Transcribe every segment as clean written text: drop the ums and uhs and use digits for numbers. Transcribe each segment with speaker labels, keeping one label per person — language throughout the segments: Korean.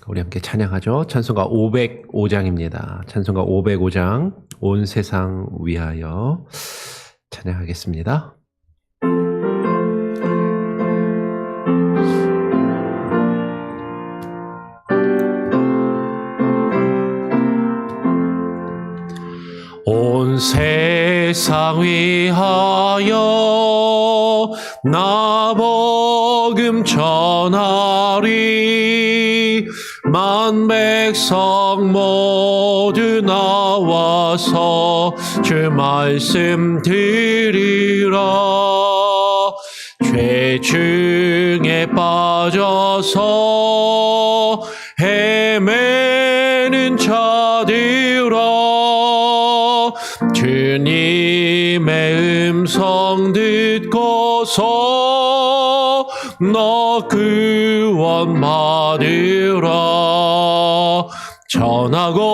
Speaker 1: 우리 함께 찬양하죠. 찬송가 505장입니다. 찬송가 505장 온 세상 위하여 찬양하겠습니다. 온 세상 위하여 나 복음 전하리. 만 백성 모두 나와서 주 말씀 들으라. 죄 중에 빠져서 헤매는 자들아, 주님의 음성 듣고서 너 구원 받으라. 전하고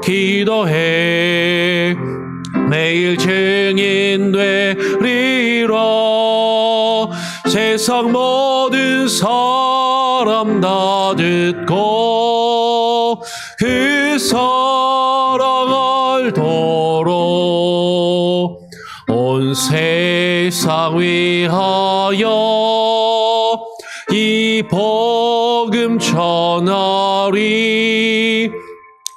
Speaker 1: 기도해 매일 증인 되리라. 세상 모든 사람 다 듣고 그 사랑 알도록 온 세상 위하여 이 복음 전하리.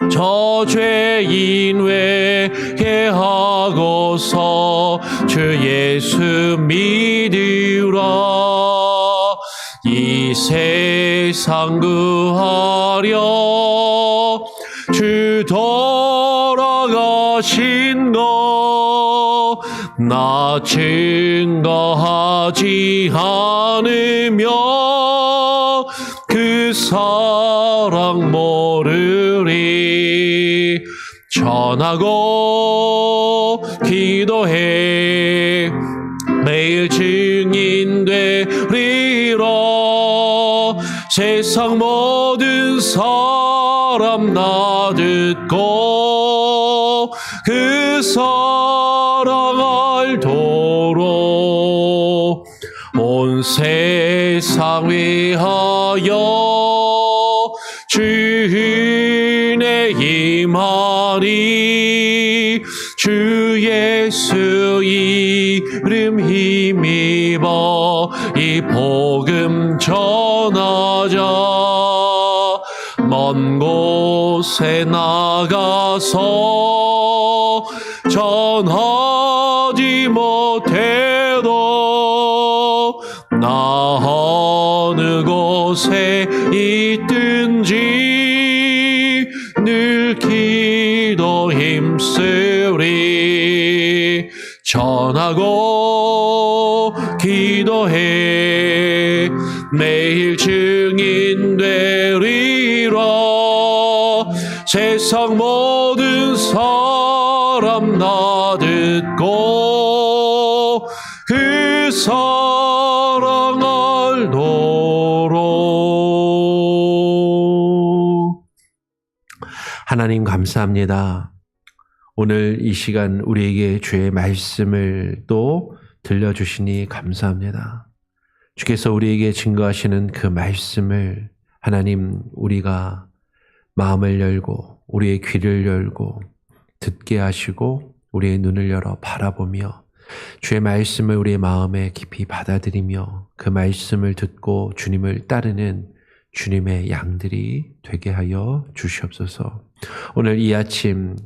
Speaker 1: 저 죄인 회개하고서 주 예수 믿으라. 이 세상 구하려 주 돌아가신 것 나 증거하지 않으며 그 사랑 모르리. 전하고 기도해 매일 증인 되리라. 세상 모든 사람 나 듣고 그 사랑 알도록 온 세상 위하여 주의 임하리. 주 예수 이름 힘입어 이 복음 전하자. 먼 곳에 나가서 전하지 못해도 나 어느 곳에 있든지 늘 기도 힘쓰리. 전하고 기도해 매일 증인 되리라. 세상 모든 사람 나 듣고 그 사랑 알도록. 하나님 감사합니다. 오늘 이 시간 우리에게 주의 말씀을 또 들려주시니 감사합니다. 주께서 우리에게 증거하시는 그 말씀을 하나님 우리가 마음을 열고 우리의 귀를 열고 듣게 하시고 우리의 눈을 열어 바라보며 주의 말씀을 우리의 마음에 깊이 받아들이며 그 말씀을 듣고 주님을 따르는 주님의 양들이 되게 하여 주시옵소서. 오늘 이 아침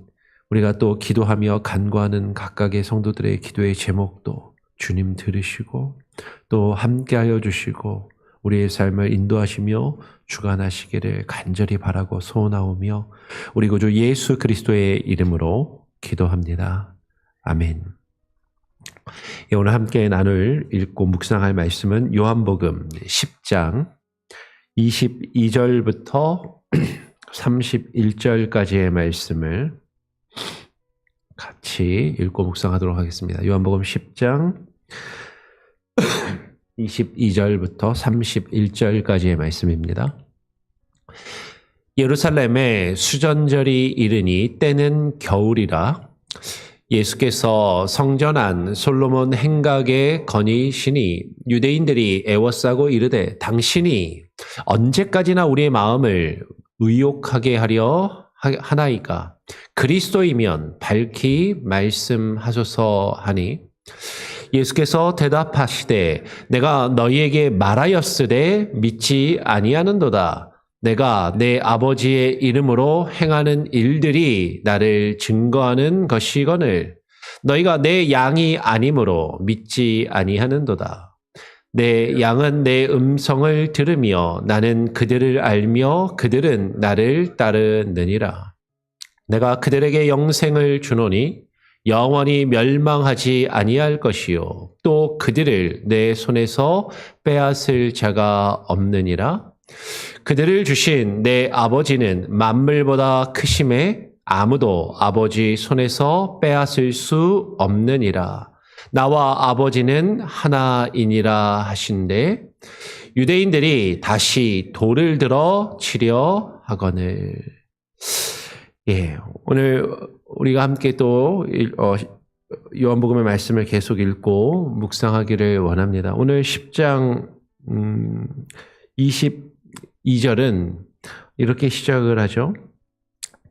Speaker 1: 우리가 또 기도하며 간구하는 각각의 성도들의 기도의 제목도 주님 들으시고 또 함께하여 주시고 우리의 삶을 인도하시며 주관하시기를 간절히 바라고 소원하오며 우리 구주 예수 그리스도의 이름으로 기도합니다. 아멘. 오늘 함께 나눌 읽고 묵상할 말씀은 요한복음 10장 22절부터 31절까지의 말씀을 같이 읽고 묵상하도록 하겠습니다. 요한복음 10장 22절부터 31절까지의 말씀입니다. 예루살렘에 수전절이 이르니 때는 겨울이라 예수께서 성전 안 솔로몬 행각에 거니시니 유대인들이 애워싸고 이르되 당신이 언제까지나 우리의 마음을 의욕하게 하려 하나이까? 그리스도이면 밝히 말씀하소서 하니 예수께서 대답하시되 내가 너희에게 말하였으되 믿지 아니하는도다. 내가 내 아버지의 이름으로 행하는 일들이 나를 증거하는 것이거늘 너희가 내 양이 아니므로 믿지 아니하는도다. 내 양은 내 음성을 들으며 나는 그들을 알며 그들은 나를 따르느니라. 내가 그들에게 영생을 주노니 영원히 멸망하지 아니할 것이요 또 그들을 내 손에서 빼앗을 자가 없느니라. 그들을 주신 내 아버지는 만물보다 크심에 아무도 아버지 손에서 빼앗을 수 없느니라. 나와 아버지는 하나이니라 하신대 유대인들이 다시 돌을 들어 치려 하거늘. 오늘 우리가 함께 또 요한복음의 말씀을 계속 읽고 묵상하기를 원합니다. 오늘 10장 22절은 이렇게 시작을 하죠.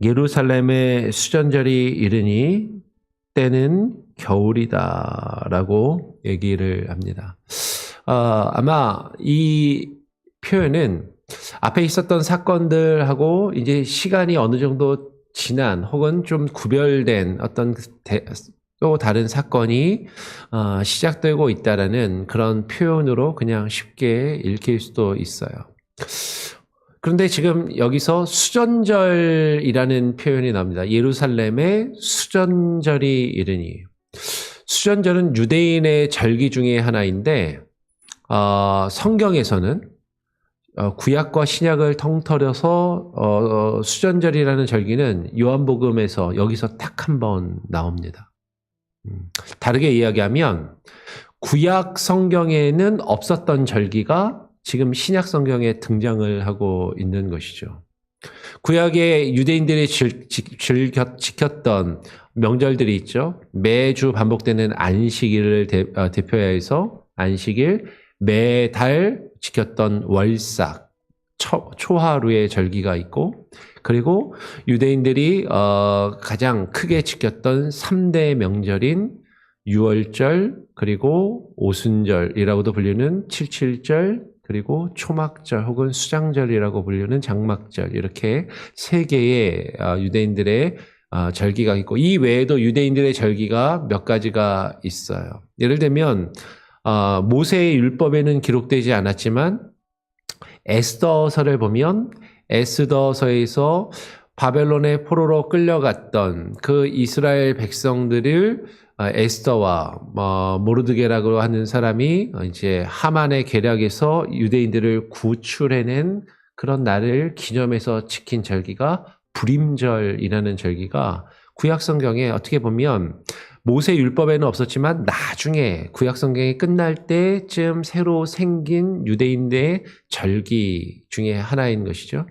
Speaker 1: 예루살렘의 수전절이 이르니 때는 겨울이다 라고 얘기를 합니다. 아마 이 표현은 앞에 있었던 사건들하고 이제 시간이 어느 정도 지난 혹은 좀 구별된 어떤 또 다른 사건이 시작되고 있다라는 그런 표현으로 그냥 쉽게 읽힐 수도 있어요. 그런데 지금 여기서 수전절이라는 표현이 나옵니다. 예루살렘의 수전절이 이르니. 수전절은 유대인의 절기 중에 하나인데 성경에서는 구약과 신약을 통틀어서 수전절이라는 절기는 요한복음에서 여기서 딱 한 번 나옵니다. 다르게 이야기하면 구약 성경에는 없었던 절기가 지금 신약 성경에 등장을 하고 있는 것이죠. 구약의 유대인들이 지켰던 명절들이 있죠. 매주 반복되는 안식일을 대표해서 안식일, 매달 지켰던 월삭, 초하루의 절기가 있고 그리고 유대인들이 가장 크게 지켰던 3대 명절인 유월절 그리고 오순절이라고도 불리는 칠칠절 그리고 초막절 혹은 수장절이라고 불리는 장막절 이렇게 세 개의 유대인들의 절기가 있고 이 외에도 유대인들의 절기가 몇 가지가 있어요. 예를 들면 모세의 율법에는 기록되지 않았지만 에스더서를 보면 에스더서에서 바벨론의 포로로 끌려갔던 그 이스라엘 백성들을 에스더와 모르드게라고 하는 사람이 이제 하만의 계략에서 유대인들을 구출해낸 그런 날을 기념해서 지킨 절기가 불임절이라는 절기가 구약 성경에 어떻게 보면 모세 율법에는 없었지만 나중에 구약 성경이 끝날 때쯤 새로 생긴 유대인들의 절기 중에 하나인 것이죠.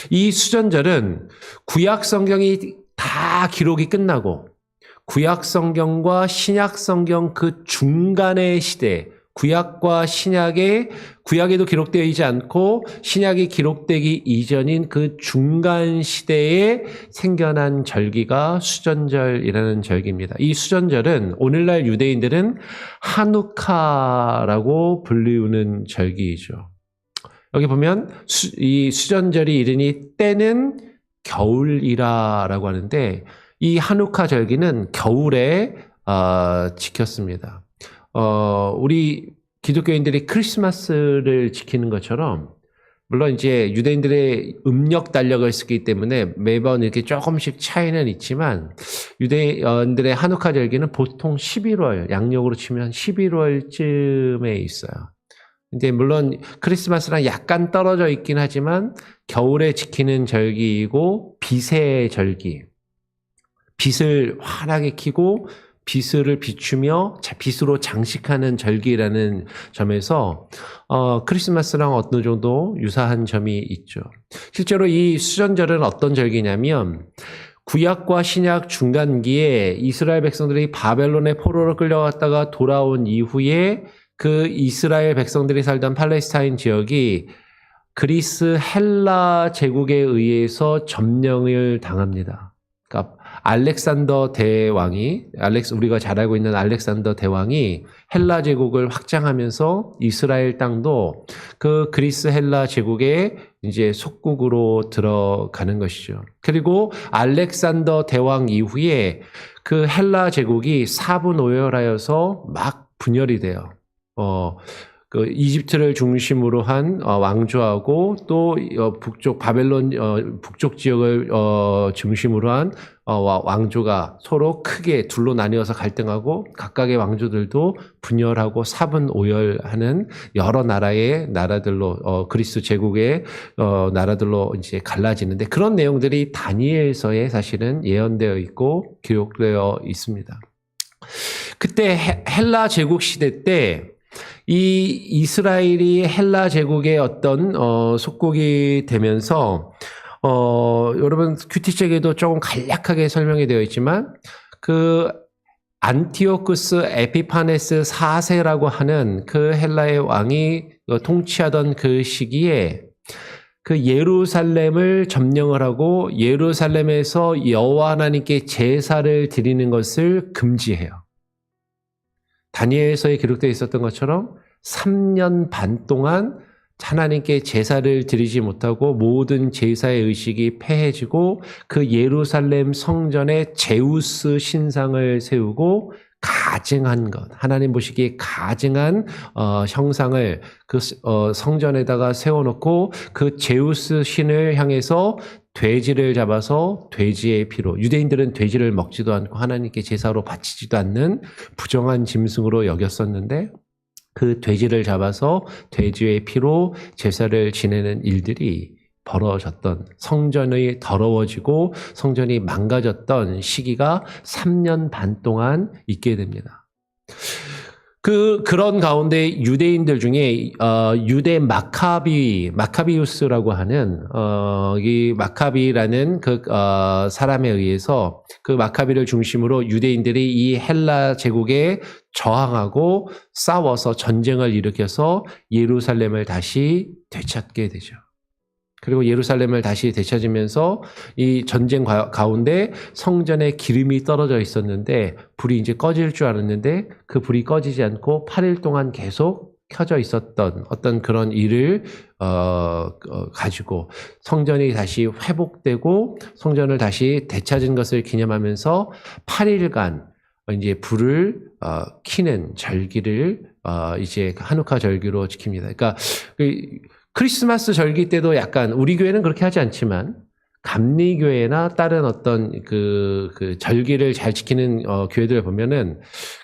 Speaker 1: 이 수전절은 구약 성경이 다 기록이 끝나고 구약 성경과 신약 성경 그 중간의 시대, 구약과 구약에도 기록되어 있지 않고 신약이 기록되기 이전인 그 중간 시대에 생겨난 절기가 수전절이라는 절기입니다. 이 수전절은 오늘날 유대인들은 하누카라고 불리우는 절기이죠. 여기 보면 이 수전절이 이르니 때는 겨울이라라고 하는데 이 하누카 절기는 겨울에 지켰습니다. 우리 기독교인들이 크리스마스를 지키는 것처럼 물론 이제 유대인들의 음력 달력을 쓰기 때문에 매번 이렇게 조금씩 차이는 있지만 유대인들의 하누카 절기는 보통 11월, 양력으로 치면 11월쯤에 있어요. 근데 물론 크리스마스랑 약간 떨어져 있긴 하지만 겨울에 지키는 절기이고 빛의 절기. 빛을 환하게 켜고 빛을 비추며 빛으로 장식하는 절기라는 점에서 크리스마스랑 어느 정도 유사한 점이 있죠. 실제로 이 수전절은 어떤 절기냐면 구약과 신약 중간기에 이스라엘 백성들이 바벨론의 포로로 끌려갔다가 돌아온 이후에 그 이스라엘 백성들이 살던 팔레스타인 지역이 그리스 헬라 제국에 의해서 점령을 당합니다. 그러니까 알렉산더 대왕이 우리가 잘 알고 있는 알렉산더 대왕이 헬라 제국을 확장하면서 이스라엘 땅도 그 그리스 헬라 제국의 이제 속국으로 들어가는 것이죠. 그리고 알렉산더 대왕 이후에 그 헬라 제국이 사분오열하여서 막 분열이 돼요. 그 이집트를 중심으로 한 왕조하고 또 북쪽 바벨론 북쪽 지역을 중심으로 한 왕조가 서로 크게 둘로 나뉘어서 갈등하고 각각의 왕조들도 분열하고 사분오열하는 여러 나라들로 그리스 제국의 나라들로 이제 갈라지는데 그런 내용들이 다니엘서에 사실은 예언되어 있고 기록되어 있습니다. 그때 헬라 제국 시대 때 이 이스라엘이 헬라 제국의 어떤 속국이 되면서 여러분 큐티책에도 조금 간략하게 설명이 되어 있지만 그 안티오쿠스 에피파네스 4세라고 하는 그 헬라의 왕이 통치하던 그 시기에 그 예루살렘을 점령을 하고 예루살렘에서 여호와 하나님께 제사를 드리는 것을 금지해요. 다니엘서에 기록되어 있었던 것처럼 3년 반 동안 하나님께 제사를 드리지 못하고 모든 제사의 의식이 폐해지고 그 예루살렘 성전에 제우스 신상을 세우고 가증한 것, 하나님 보시기에 가증한 형상을 그 성전에다가 세워놓고 그 제우스 신을 향해서 돼지를 잡아서 돼지의 피로, 유대인들은 돼지를 먹지도 않고 하나님께 제사로 바치지도 않는 부정한 짐승으로 여겼었는데 그 돼지를 잡아서 돼지의 피로 제사를 지내는 일들이 벌어졌던, 성전이 더러워지고 성전이 망가졌던 시기가 3년 반 동안 있게 됩니다. 그런 가운데 유대인들 중에 유대 마카비우스라고 하는 이 마카비라는 그 사람에 의해서 그 마카비를 중심으로 유대인들이 이 헬라 제국에 저항하고 싸워서 전쟁을 일으켜서 예루살렘을 다시 되찾게 되죠. 그리고 예루살렘을 다시 되찾으면서 이 전쟁 가운데 성전에 기름이 떨어져 있었는데 불이 이제 꺼질 줄 알았는데 그 불이 꺼지지 않고 8일 동안 계속 켜져 있었던 어떤 그런 일을 가지고 성전이 다시 회복되고 성전을 다시 되찾은 것을 기념하면서 8일간 이제 불을 켜는 절기를 이제 하누카 절기로 지킵니다. 그러니까 크리스마스 절기 때도 약간 우리 교회는 그렇게 하지 않지만 감리교회나 다른 어떤 그 절기를 잘 지키는 교회들 보면은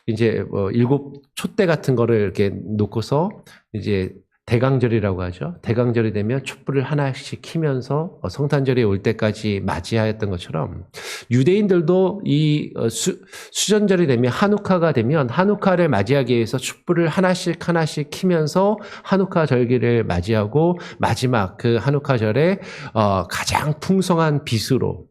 Speaker 1: 이제 일곱 촛대 같은 거를 이렇게 놓고서 이제 대강절이라고 하죠. 대강절이 되면 촛불을 하나씩 켜면서 성탄절이 올 때까지 맞이하였던 것처럼 유대인들도 이 수전절이 되면 하누카가 되면 하누카를 맞이하기 위해서 촛불을 하나씩 켜면서 하누카 절기를 맞이하고 마지막 그 하누카절에 가장 풍성한 빛으로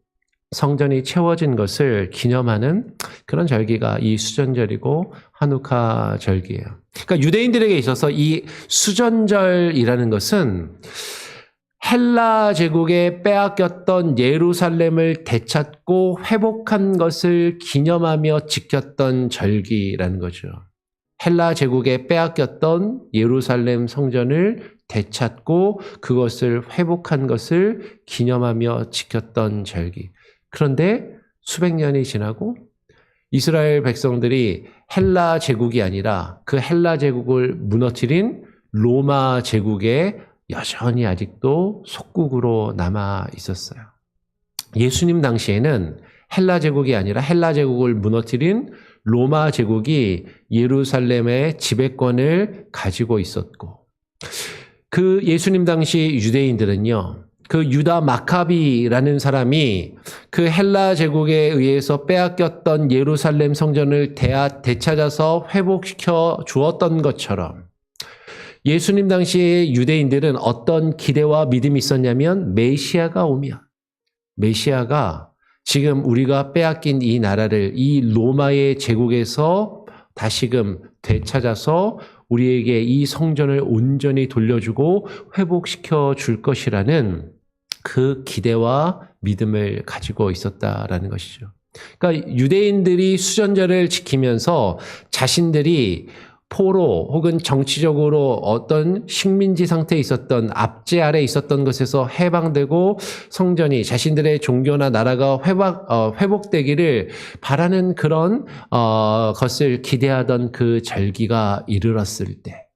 Speaker 1: 성전이 채워진 것을 기념하는 그런 절기가 이 수전절이고 하누카 절기예요. 그러니까 유대인들에게 있어서 이 수전절이라는 것은 헬라 제국에 빼앗겼던 예루살렘을 되찾고 회복한 것을 기념하며 지켰던 절기라는 거죠. 헬라 제국에 빼앗겼던 예루살렘 성전을 되찾고 그것을 회복한 것을 기념하며 지켰던 절기. 그런데 수백 년이 지나고 이스라엘 백성들이 헬라 제국이 아니라 그 헬라 제국을 무너뜨린 로마 제국에 여전히 아직도 속국으로 남아 있었어요. 예수님 당시에는 헬라 제국이 아니라 헬라 제국을 무너뜨린 로마 제국이 예루살렘의 지배권을 가지고 있었고 그 예수님 당시 유대인들은요. 그 유다 마카비라는 사람이 그 헬라 제국에 의해서 빼앗겼던 예루살렘 성전을 되찾아서 회복시켜 주었던 것처럼 예수님 당시의 유대인들은 어떤 기대와 믿음이 있었냐면 메시아가 오면 메시아가 지금 우리가 빼앗긴 이 나라를 이 로마의 제국에서 다시금 되찾아서 우리에게 이 성전을 온전히 돌려주고 회복시켜 줄 것이라는 그 기대와 믿음을 가지고 있었다라는 것이죠. 그러니까 유대인들이 수전제를 지키면서 자신들이 포로 혹은 정치적으로 어떤 식민지 상태에 있었던 압제 아래 있었던 것에서 해방되고 성전이 자신들의 종교나 나라가 회복되기를 바라는 그런 것을 기대하던 그 절기가 이르렀을 때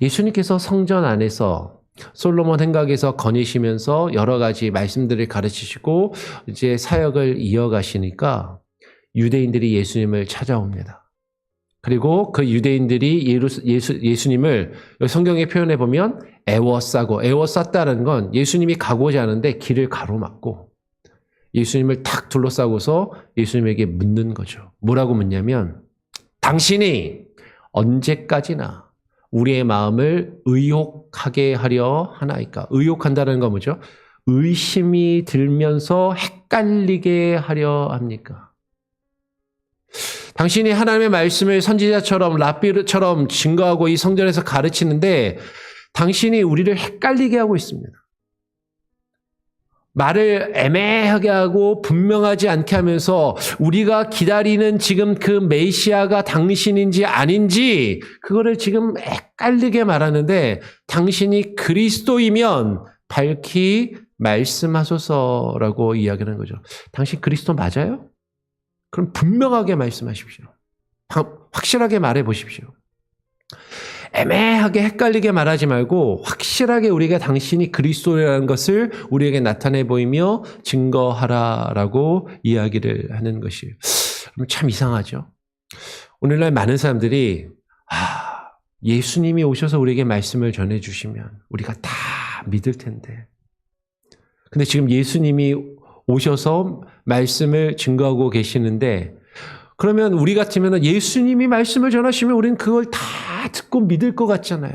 Speaker 1: 예수님께서 성전 안에서 솔로몬 행각에서 거니시면서 여러 가지 말씀들을 가르치시고 이제 사역을 이어가시니까 유대인들이 예수님을 찾아옵니다. 그리고 그 유대인들이 예수님을 성경에 표현해 보면 애워쌌다는 건 예수님이 가고자 하는데 길을 가로막고 예수님을 탁 둘러싸고서 예수님에게 묻는 거죠. 뭐라고 묻냐면 당신이 언제까지나 우리의 마음을 의혹하게 하려 하나이까? 의혹한다는 건 뭐죠? 의심이 들면서 헷갈리게 하려 합니까? 당신이 하나님의 말씀을 선지자처럼 랍비처럼 증거하고 이 성전에서 가르치는데 당신이 우리를 헷갈리게 하고 있습니다. 말을 애매하게 하고 분명하지 않게 하면서 우리가 기다리는 지금 그 메시아가 당신인지 아닌지 그거를 지금 헷갈리게 말하는데 당신이 그리스도이면 밝히 말씀하소서라고 이야기하는 거죠. 당신 그리스도 맞아요? 그럼 분명하게 말씀하십시오. 확실하게 말해 보십시오. 애매하게 헷갈리게 말하지 말고 확실하게 우리가 당신이 그리스도라는 것을 우리에게 나타내 보이며 증거하라라고 이야기를 하는 것이에요. 참 이상하죠. 오늘날 많은 사람들이 예수님이 오셔서 우리에게 말씀을 전해주시면 우리가 다 믿을 텐데 근데 지금 예수님이 오셔서 말씀을 증거하고 계시는데 그러면 우리 같으면 예수님이 말씀을 전하시면 우리는 그걸 다 듣고 믿을 것 같잖아요.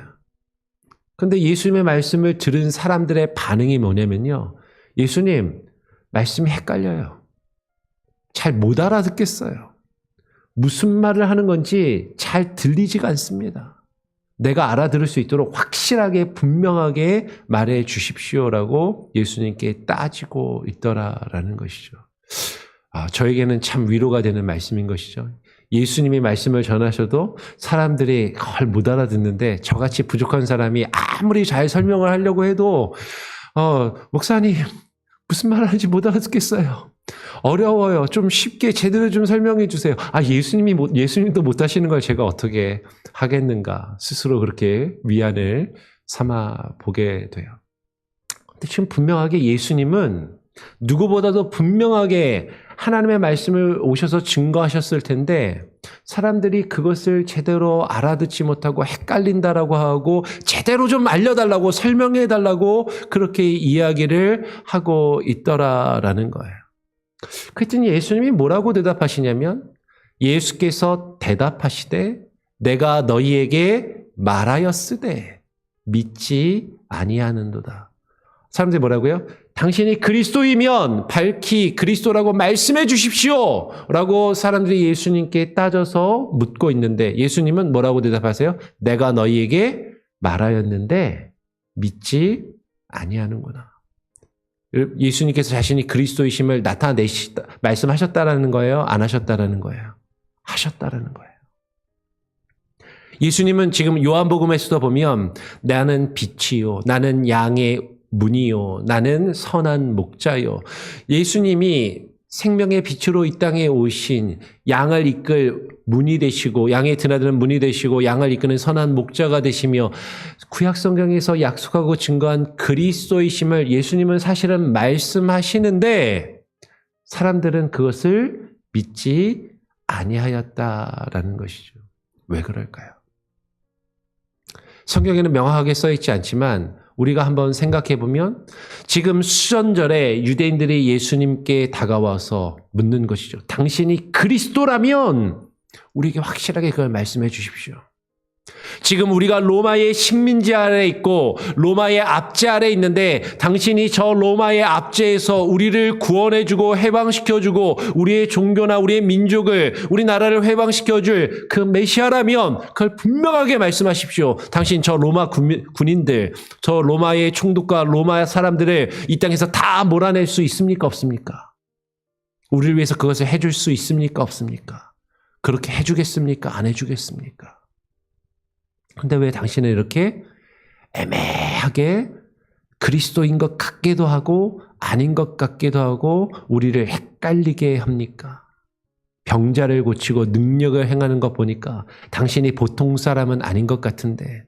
Speaker 1: 그런데 예수님의 말씀을 들은 사람들의 반응이 뭐냐면요. 예수님, 말씀이 헷갈려요. 잘 못 알아듣겠어요. 무슨 말을 하는 건지 잘 들리지가 않습니다. 내가 알아들을 수 있도록 확실하게 분명하게 말해 주십시오라고 예수님께 따지고 있더라라는 것이죠. 저에게는 참 위로가 되는 말씀인 것이죠. 예수님이 말씀을 전하셔도 사람들이 그걸 못 알아듣는데 저같이 부족한 사람이 아무리 잘 설명을 하려고 해도 목사님 무슨 말 하는지 못 알아듣겠어요. 어려워요. 좀 쉽게 제대로 좀 설명해 주세요. 예수님도 못 하시는 걸 제가 어떻게 하겠는가 스스로 그렇게 위안을 삼아 보게 돼요. 근데 지금 분명하게 예수님은 누구보다도 분명하게 하나님의 말씀을 오셔서 증거하셨을 텐데 사람들이 그것을 제대로 알아듣지 못하고 헷갈린다라고 하고 제대로 좀 알려달라고 설명해달라고 그렇게 이야기를 하고 있더라라는 거예요. 그랬더니 예수님이 뭐라고 대답하시냐면 예수께서 대답하시되 내가 너희에게 말하였으되 믿지 아니하는도다. 사람들이 뭐라고요? 당신이 그리스도이면 밝히 그리스도라고 말씀해 주십시오 라고 사람들이 예수님께 따져서 묻고 있는데 예수님은 뭐라고 대답하세요? 내가 너희에게 말하였는데 믿지 아니하는구나. 예수님께서 자신이 그리스도이심을 말씀하셨다라는 거예요? 안 하셨다라는 거예요? 하셨다라는 거예요. 예수님은 지금 요한복음에서도 보면 나는 빛이요 나는 양의 문이요 나는 선한 목자요. 예수님이 생명의 빛으로 이 땅에 오신 양을 이끌 문이 되시고 양의 드나드는 문이 되시고 양을 이끄는 선한 목자가 되시며 구약 성경에서 약속하고 증거한 그리스도이심을 예수님은 사실은 말씀하시는데 사람들은 그것을 믿지 아니하였다라는 것이죠. 왜 그럴까요? 성경에는 명확하게 써 있지 않지만 우리가 한번 생각해 보면 지금 수전절에 유대인들이 예수님께 다가와서 묻는 것이죠. 당신이 그리스도라면 우리에게 확실하게 그걸 말씀해 주십시오. 지금 우리가 로마의 식민지 아래 있고 로마의 압제 아래 있는데 당신이 저 로마의 압제에서 우리를 구원해주고 해방시켜주고 우리의 종교나 우리의 민족을 우리 나라를 해방시켜줄 그 메시아라면 그걸 분명하게 말씀하십시오. 당신 저 로마 군인들, 저 로마의 총독과 로마 사람들을 이 땅에서 다 몰아낼 수 있습니까? 없습니까? 우리를 위해서 그것을 해줄 수 있습니까? 없습니까? 그렇게 해주겠습니까? 안 해주겠습니까? 근데 왜 당신은 이렇게 애매하게 그리스도인 것 같기도 하고 아닌 것 같기도 하고 우리를 헷갈리게 합니까? 병자를 고치고 능력을 행하는 것 보니까 당신이 보통 사람은 아닌 것 같은데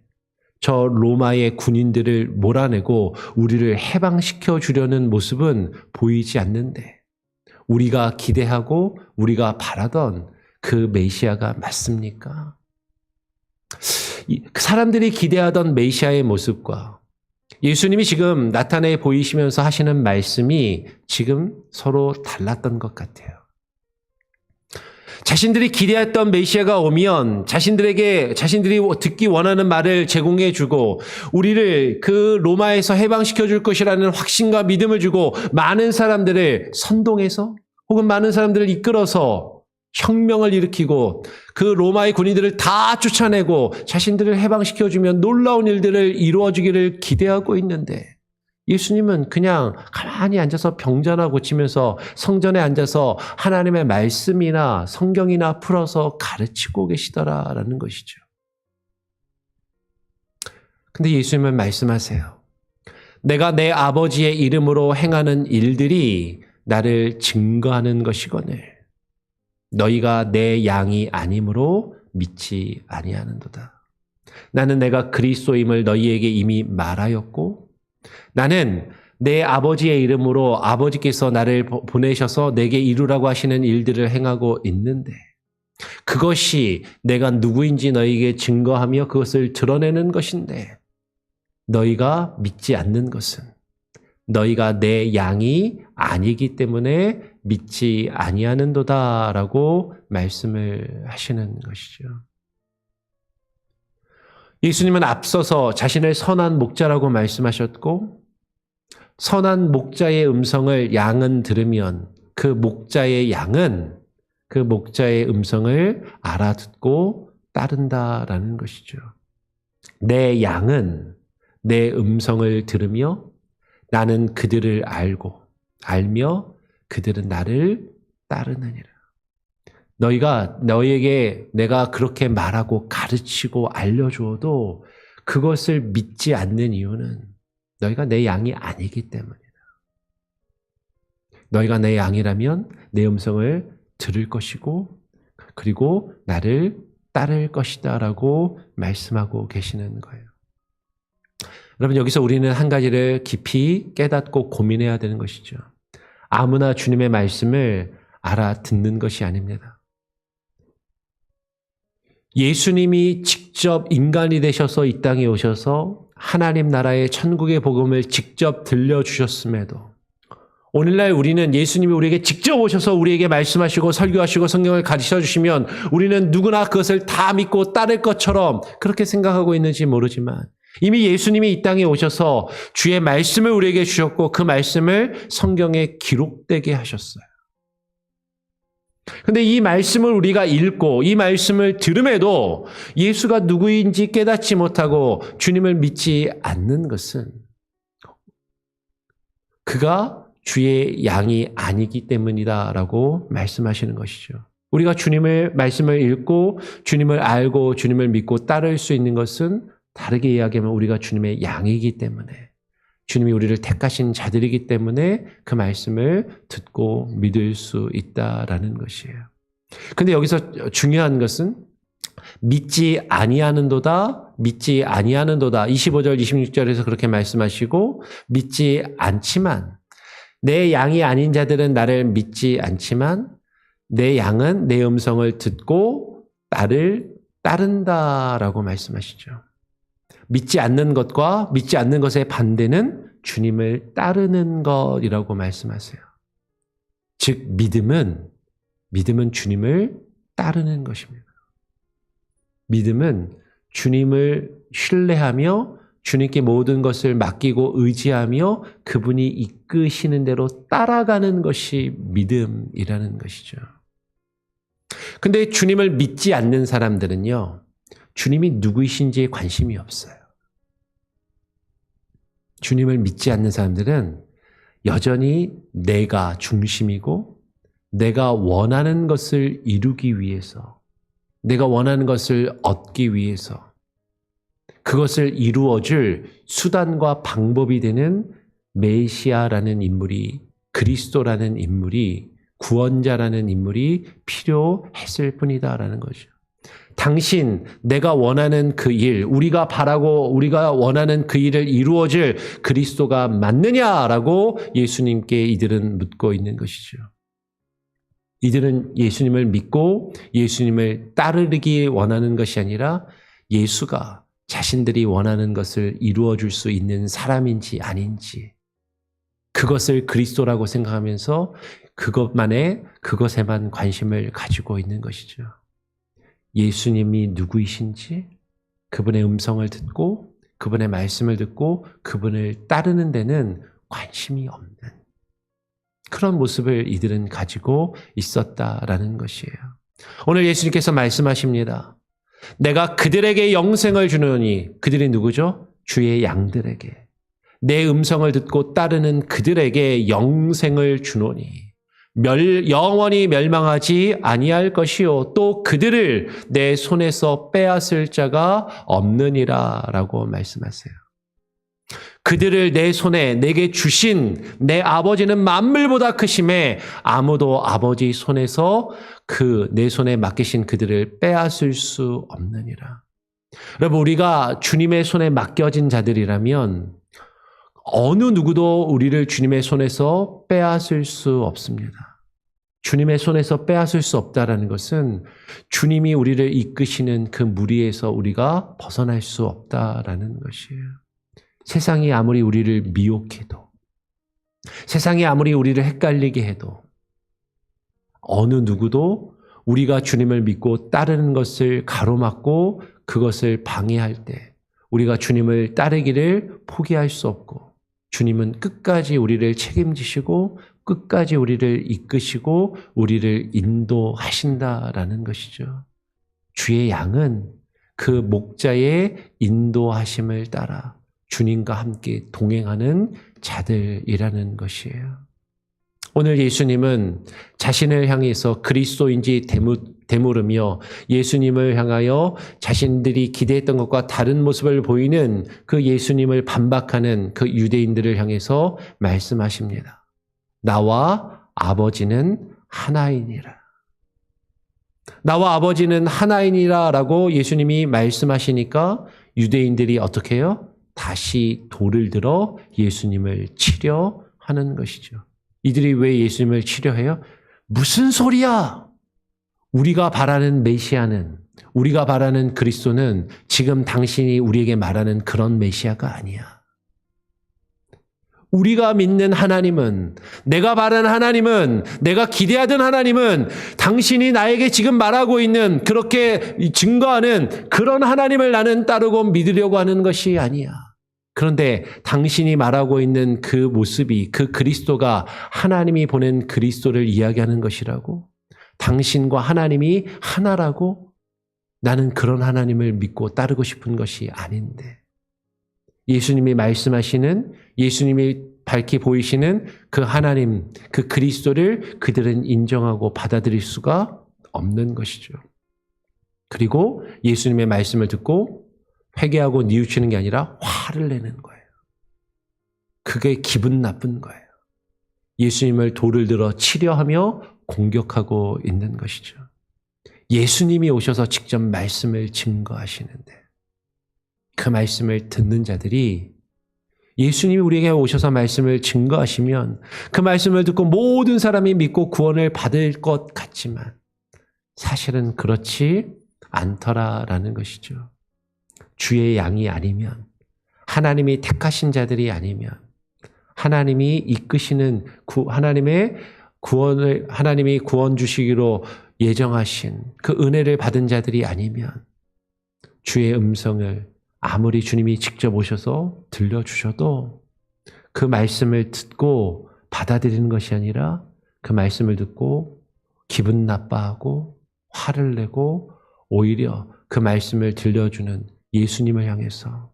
Speaker 1: 저 로마의 군인들을 몰아내고 우리를 해방시켜 주려는 모습은 보이지 않는데 우리가 기대하고 우리가 바라던 그 메시아가 맞습니까? 사람들이 기대하던 메시아의 모습과 예수님이 지금 나타내 보이시면서 하시는 말씀이 지금 서로 달랐던 것 같아요. 자신들이 기대했던 메시아가 오면 자신들이 듣기 원하는 말을 제공해 주고 우리를 그 로마에서 해방시켜 줄 것이라는 확신과 믿음을 주고 많은 사람들을 선동해서 혹은 많은 사람들을 이끌어서 혁명을 일으키고 그 로마의 군인들을 다 쫓아내고 자신들을 해방시켜주면 놀라운 일들을 이루어주기를 기대하고 있는데 예수님은 그냥 가만히 앉아서 병자나 고치면서 성전에 앉아서 하나님의 말씀이나 성경이나 풀어서 가르치고 계시더라라는 것이죠. 근데 예수님은 말씀하세요. 내가 내 아버지의 이름으로 행하는 일들이 나를 증거하는 것이거늘 너희가 내 양이 아니므로 믿지 아니하는도다. 나는 내가 그리스도임을 너희에게 이미 말하였고 나는 내 아버지의 이름으로 아버지께서 나를 보내셔서 내게 이루라고 하시는 일들을 행하고 있는데 그것이 내가 누구인지 너희에게 증거하며 그것을 드러내는 것인데 너희가 믿지 않는 것은 너희가 내 양이 아니기 때문에 믿지 아니하는도다라고 말씀을 하시는 것이죠. 예수님은 앞서서 자신을 선한 목자라고 말씀하셨고 선한 목자의 음성을 양은 들으면 그 목자의 양은 그 목자의 음성을 알아듣고 따른다라는 것이죠. 내 양은 내 음성을 들으며 나는 그들을 알며 그들은 나를 따르느니라. 너희에게 내가 그렇게 말하고 가르치고 알려주어도 그것을 믿지 않는 이유는 너희가 내 양이 아니기 때문이다. 너희가 내 양이라면 내 음성을 들을 것이고 그리고 나를 따를 것이다 라고 말씀하고 계시는 거예요. 여러분 여기서 우리는 한 가지를 깊이 깨닫고 고민해야 되는 것이죠. 아무나 주님의 말씀을 알아듣는 것이 아닙니다. 예수님이 직접 인간이 되셔서 이 땅에 오셔서 하나님 나라의 천국의 복음을 직접 들려주셨음에도 오늘날 우리는 예수님이 우리에게 직접 오셔서 우리에게 말씀하시고 설교하시고 성경을 가르쳐 주시면 우리는 누구나 그것을 다 믿고 따를 것처럼 그렇게 생각하고 있는지 모르지만 이미 예수님이 이 땅에 오셔서 주의 말씀을 우리에게 주셨고 그 말씀을 성경에 기록되게 하셨어요. 그런데 이 말씀을 우리가 읽고 이 말씀을 들음에도 예수가 누구인지 깨닫지 못하고 주님을 믿지 않는 것은 그가 주의 양이 아니기 때문이다라고 말씀하시는 것이죠. 우리가 주님의 말씀을 읽고 주님을 알고 주님을 믿고 따를 수 있는 것은 다르게 이야기하면 우리가 주님의 양이기 때문에 주님이 우리를 택하신 자들이기 때문에 그 말씀을 듣고 믿을 수 있다라는 것이에요. 근데 여기서 중요한 것은 믿지 아니하는도다, 믿지 아니하는도다. 25절, 26절에서 그렇게 말씀하시고 믿지 않지만 내 양이 아닌 자들은 나를 믿지 않지만 내 양은 내 음성을 듣고 나를 따른다라고 말씀하시죠. 믿지 않는 것과 믿지 않는 것의 반대는 주님을 따르는 것이라고 말씀하세요. 즉 믿음은 주님을 따르는 것입니다. 믿음은 주님을 신뢰하며 주님께 모든 것을 맡기고 의지하며 그분이 이끄시는 대로 따라가는 것이 믿음이라는 것이죠. 근데 주님을 믿지 않는 사람들은요, 주님이 누구이신지에 관심이 없어요. 주님을 믿지 않는 사람들은 여전히 내가 중심이고 내가 원하는 것을 이루기 위해서, 내가 원하는 것을 얻기 위해서 그것을 이루어줄 수단과 방법이 되는 메시아라는 인물이, 그리스도라는 인물이, 구원자라는 인물이 필요했을 뿐이다라는 거죠. 당신, 내가 원하는 그 일, 우리가 바라고 우리가 원하는 그 일을 이루어질 그리스도가 맞느냐라고 예수님께 이들은 묻고 있는 것이죠. 이들은 예수님을 믿고 예수님을 따르기 원하는 것이 아니라 예수가 자신들이 원하는 것을 이루어줄 수 있는 사람인지 아닌지, 그것을 그리스도라고 생각하면서 그것에만 관심을 가지고 있는 것이죠. 예수님이 누구이신지, 그분의 음성을 듣고 그분의 말씀을 듣고 그분을 따르는 데는 관심이 없는 그런 모습을 이들은 가지고 있었다라는 것이에요. 오늘 예수님께서 말씀하십니다. 내가 그들에게 영생을 주노니, 그들이 누구죠? 주의 양들에게. 내 음성을 듣고 따르는 그들에게 영생을 주노니 영원히 멸망하지 아니할 것이요 또 그들을 내 손에서 빼앗을 자가 없느니라 라고 말씀하세요. 그들을 내 손에 내게 주신 내 아버지는 만물보다 크심에 아무도 아버지 손에서 내 손에 맡기신 그들을 빼앗을 수 없느니라. 여러분, 우리가 주님의 손에 맡겨진 자들이라면 어느 누구도 우리를 주님의 손에서 빼앗을 수 없습니다. 주님의 손에서 빼앗을 수 없다는 것은 주님이 우리를 이끄시는 그 무리에서 우리가 벗어날 수 없다라는 것이에요. 세상이 아무리 우리를 미혹해도, 세상이 아무리 우리를 헷갈리게 해도 어느 누구도 우리가 주님을 믿고 따르는 것을 가로막고 그것을 방해할 때 우리가 주님을 따르기를 포기할 수 없고, 주님은 끝까지 우리를 책임지시고 끝까지 우리를 이끄시고 우리를 인도하신다라는 것이죠. 주의 양은 그 목자의 인도하심을 따라 주님과 함께 동행하는 자들이라는 것이에요. 오늘 예수님은 자신을 향해서 그리스도인지 되물으며 예수님을 향하여 자신들이 기대했던 것과 다른 모습을 보이는 그 예수님을 반박하는 그 유대인들을 향해서 말씀하십니다. 나와 아버지는 하나이니라. 나와 아버지는 하나이니라 라고 예수님이 말씀하시니까 유대인들이 어떻게 해요? 다시 돌을 들어 예수님을 치려 하는 것이죠. 이들이 왜 예수님을 치려해요? 무슨 소리야? 우리가 바라는 메시아는, 우리가 바라는 그리스도는 지금 당신이 우리에게 말하는 그런 메시아가 아니야. 우리가 믿는 하나님은, 내가 바라는 하나님은, 내가 기대하던 하나님은 당신이 나에게 지금 말하고 있는, 그렇게 증거하는 그런 하나님을 나는 따르고 믿으려고 하는 것이 아니야. 그런데 당신이 말하고 있는 그 모습이, 그 그리스도가 하나님이 보낸 그리스도를 이야기하는 것이라고? 당신과 하나님이 하나라고? 나는 그런 하나님을 믿고 따르고 싶은 것이 아닌데. 예수님이 말씀하시는, 예수님이 밝히 보이시는 그 하나님, 그 그리스도를 그들은 인정하고 받아들일 수가 없는 것이죠. 그리고 예수님의 말씀을 듣고 회개하고 뉘우치는 게 아니라 화를 내는 거예요. 그게 기분 나쁜 거예요. 예수님을 돌을 들어 치려하며 공격하고 있는 것이죠. 예수님이 오셔서 직접 말씀을 증거하시는데 그 말씀을 듣는 자들이, 예수님이 우리에게 오셔서 말씀을 증거하시면 그 말씀을 듣고 모든 사람이 믿고 구원을 받을 것 같지만 사실은 그렇지 않더라라는 것이죠. 주의 양이 아니면, 하나님이 택하신 자들이 아니면, 하나님이 이끄시는 하나님이 구원 주시기로 예정하신 그 은혜를 받은 자들이 아니면 주의 음성을 아무리 주님이 직접 오셔서 들려주셔도 그 말씀을 듣고 받아들이는 것이 아니라 그 말씀을 듣고 기분 나빠하고 화를 내고 오히려 그 말씀을 들려주는 예수님을 향해서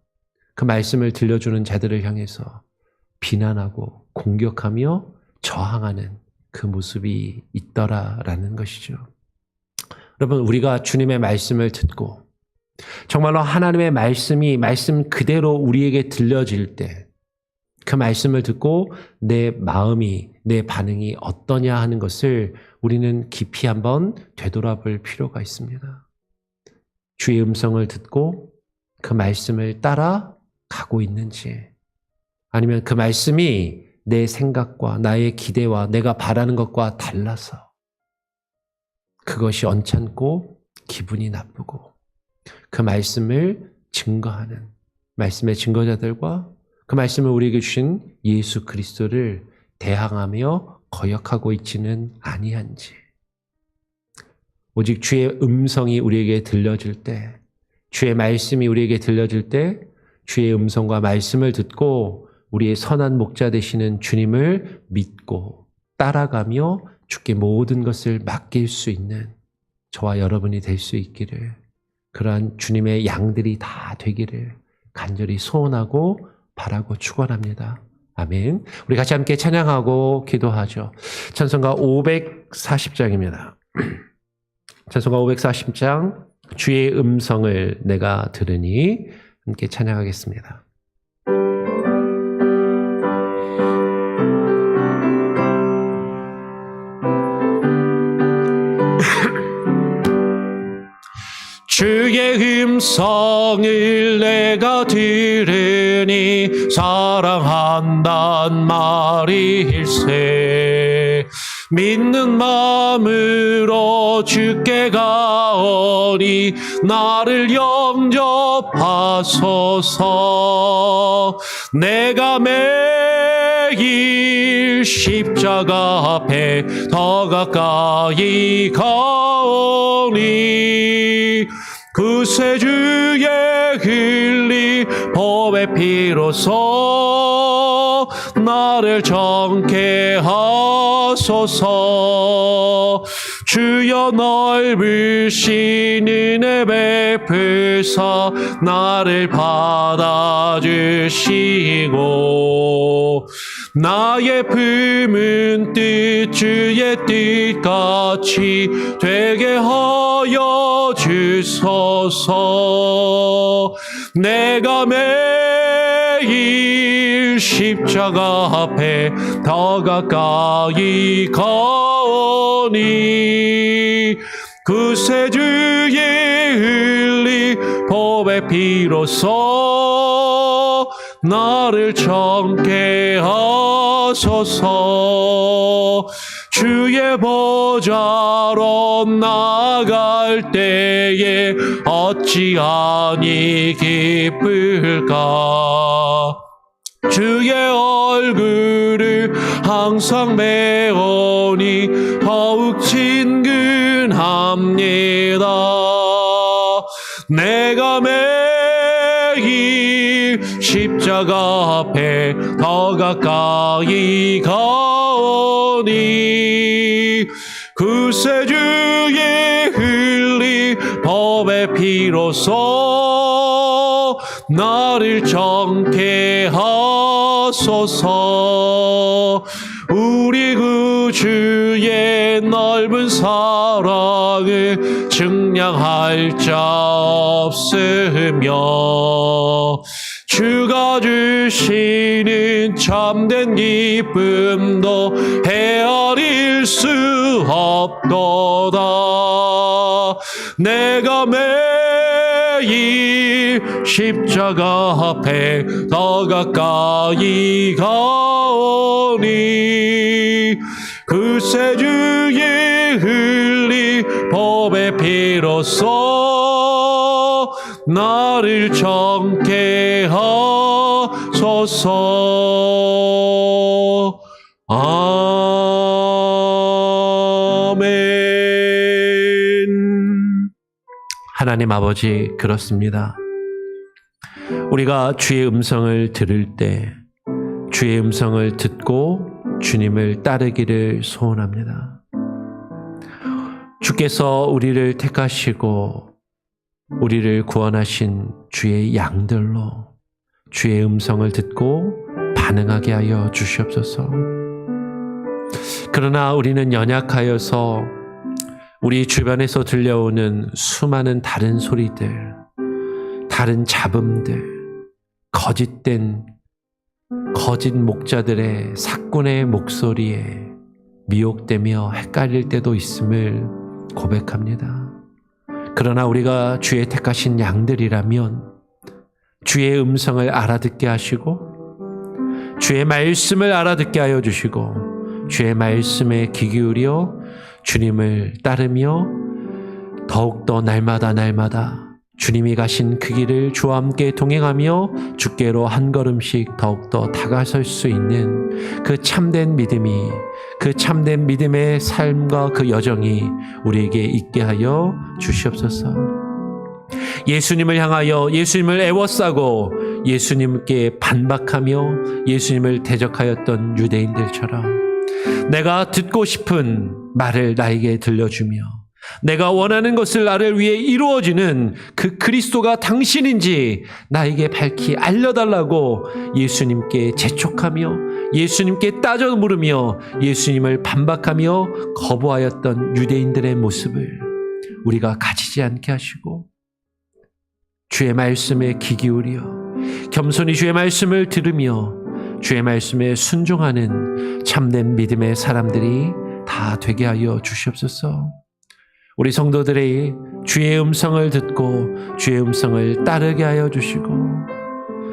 Speaker 1: 그 말씀을 들려주는 자들을 향해서 비난하고 공격하며 저항하는 그 모습이 있더라라는 것이죠. 여러분, 우리가 주님의 말씀을 듣고 정말로 하나님의 말씀이 말씀 그대로 우리에게 들려질 때 그 말씀을 듣고 내 마음이, 내 반응이 어떠냐 하는 것을 우리는 깊이 한번 되돌아볼 필요가 있습니다. 주의 음성을 듣고 그 말씀을 따라 가고 있는지, 아니면 그 말씀이 내 생각과 나의 기대와 내가 바라는 것과 달라서 그것이 언짢고 기분이 나쁘고 그 말씀을 증거하는 말씀의 증거자들과 그 말씀을 우리에게 주신 예수 그리스도를 대항하며 거역하고 있지는 아니한지, 오직 주의 음성이 우리에게 들려질 때, 주의 말씀이 우리에게 들려질 때 주의 음성과 말씀을 듣고 우리의 선한 목자 되시는 주님을 믿고 따라가며 주께 모든 것을 맡길 수 있는 저와 여러분이 될 수 있기를, 그러한 주님의 양들이 다 되기를 간절히 소원하고 바라고 축원합니다. 아멘. 우리 같이 함께 찬양하고 기도하죠. 찬송가 540장입니다. 찬송가 540장 주의 음성을 내가 들으니 함께 찬양하겠습니다. 주의 음성을 내가 들으니 사랑한단 말일세. 믿는 마음으로 주께 가오니 나를 영접하소서. 내가 매일 십자가 앞에 더 가까이 가오니 구세주의 흘린 보배 피로써 나를 정케 하소서. 주여 넓으신 은혜 베푸사 나를 받아주시고 나의 품은 뜻 주의 뜻같이 되게 하여 주소서. 내가 매일 십자가 앞에 더 가까이 가오니 구세주의 흘린 보배 피로써 나를 정케 하소서. 주의 보좌로 나갈 때에 어찌하니 기쁠까. 주의 얼굴을 항상 배우니 더욱 친근합니다. 내가 매일 십자가 앞에 더 가까이 가오니 구세주의 흘린 보배 피로써 나를 정케 하소서. 우리 구주의 넓은 사랑을 증량할 자 없으며 주가 주시는 참된 기쁨도 헤아릴 수 없도다. 내가 매일 십자가 앞에 더 가까이 가오니 구세주의 흘린 보배 피로써 나를 정케 하소서. 아멘. 하나님 아버지, 그렇습니다. 우리가 주의 음성을 들을 때 주의 음성을 듣고 주님을 따르기를 소원합니다. 주께서 우리를 택하시고 우리를 구원하신 주의 양들로 주의 음성을 듣고 반응하게 하여 주시옵소서. 그러나 우리는 연약하여서 우리 주변에서 들려오는 수많은 다른 소리들, 다른 잡음들, 거짓 목자들의 사꾼의 목소리에 미혹되며 헷갈릴 때도 있음을 고백합니다. 그러나 우리가 주의 택하신 양들이라면 주의 음성을 알아듣게 하시고 주의 말씀을 알아듣게 하여 주시고 주의 말씀에 귀 기울여 주님을 따르며 더욱더 날마다 주님이 가신 그 길을 주와 함께 동행하며 주께로 한 걸음씩 더욱더 다가설 수 있는 그 참된 믿음이, 그 참된 믿음의 삶과 그 여정이 우리에게 있게 하여 주시옵소서. 예수님을 향하여 예수님을 애워싸고 예수님께 반박하며 예수님을 대적하였던 유대인들처럼 내가 듣고 싶은 말을 나에게 들려주며 내가 원하는 것을 나를 위해 이루어지는 그 그리스도가 당신인지 나에게 밝히 알려달라고 예수님께 재촉하며 예수님께 따져 물으며 예수님을 반박하며 거부하였던 유대인들의 모습을 우리가 가지지 않게 하시고 주의 말씀에 귀 기울여 겸손히 주의 말씀을 들으며 주의 말씀에 순종하는 참된 믿음의 사람들이 다 되게 하여 주시옵소서. 우리 성도들의 주의 음성을 듣고 주의 음성을 따르게 하여 주시고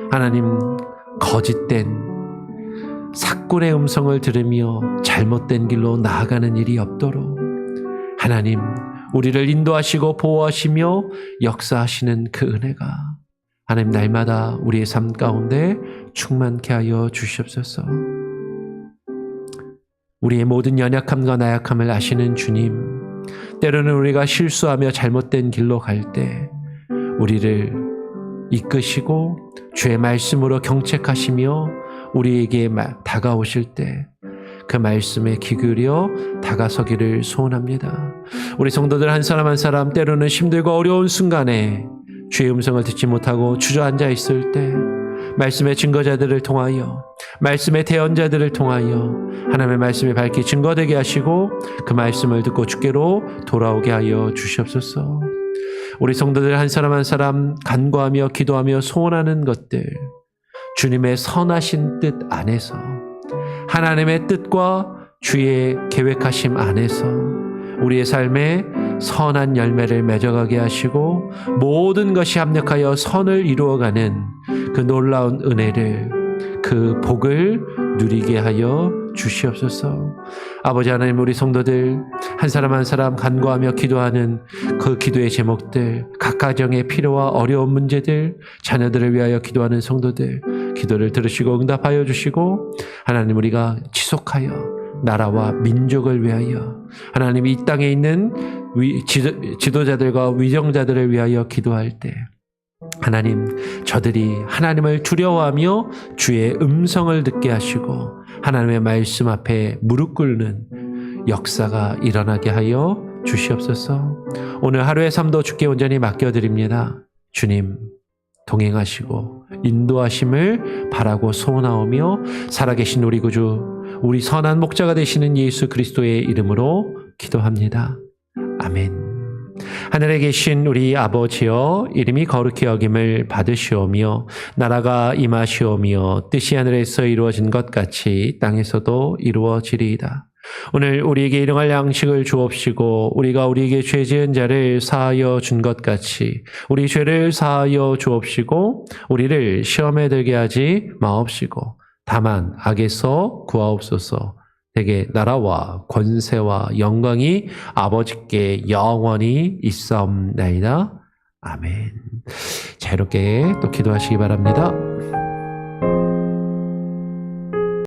Speaker 1: 하나님, 거짓된 사꾼의 음성을 들으며 잘못된 길로 나아가는 일이 없도록 하나님, 우리를 인도하시고 보호하시며 역사하시는 그 은혜가 하나님 날마다 우리의 삶 가운데 충만케 하여 주시옵소서. 우리의 모든 연약함과 나약함을 아시는 주님, 때로는 우리가 실수하며 잘못된 길로 갈 때 우리를 이끄시고 주의 말씀으로 경책하시며 우리에게 다가오실 때 그 말씀에 귀 기울여 다가서기를 소원합니다. 우리 성도들 한 사람 한 사람 때로는 힘들고 어려운 순간에 주의 음성을 듣지 못하고 주저앉아 있을 때 말씀의 증거자들을 통하여 말씀의 대언자들을 통하여 하나님의 말씀이 밝히 증거되게 하시고 그 말씀을 듣고 주께로 돌아오게 하여 주시옵소서. 우리 성도들 한 사람 한 사람 간구하며 기도하며 소원하는 것들 주님의 선하신 뜻 안에서 하나님의 뜻과 주의 계획하심 안에서 우리의 삶에 선한 열매를 맺어가게 하시고 모든 것이 합력하여 선을 이루어가는 그 놀라운 은혜를, 그 복을 누리게 하여 주시옵소서. 아버지 하나님, 우리 성도들 한 사람 한 사람 간구하며 기도하는 그 기도의 제목들, 각 가정의 필요와 어려운 문제들, 자녀들을 위하여 기도하는 성도들 기도를 들으시고 응답하여 주시고 하나님, 우리가 지속하여 나라와 민족을 위하여 하나님 이 땅에 있는 지도자들과 위정자들을 위하여 기도할 때 하나님, 저들이 하나님을 두려워하며 주의 음성을 듣게 하시고 하나님의 말씀 앞에 무릎 꿇는 역사가 일어나게 하여 주시옵소서. 오늘 하루의 삶도 주께 온전히 맡겨드립니다. 주님, 동행하시고 인도하심을 바라고 소원하오며 살아계신 우리 구주, 우리 선한 목자가 되시는 예수 그리스도의 이름으로 기도합니다. 아멘. 하늘에 계신 우리 아버지여, 이름이 거룩히 여김을 받으시오며 나라가 임하시오며 뜻이 하늘에서 이루어진 것 같이 땅에서도 이루어지리이다. 오늘 우리에게 일용할 양식을 주옵시고 우리가 우리에게 죄 지은 자를 사하여 준 것 같이 우리 죄를 사하여 주옵시고 우리를 시험에 들게 하지 마옵시고 다만 악에서 구하옵소서. 대개 나라와 권세와 영광이 아버지께 영원히 있사옵나이다. 아멘. 자유롭게 또 기도하시기 바랍니다.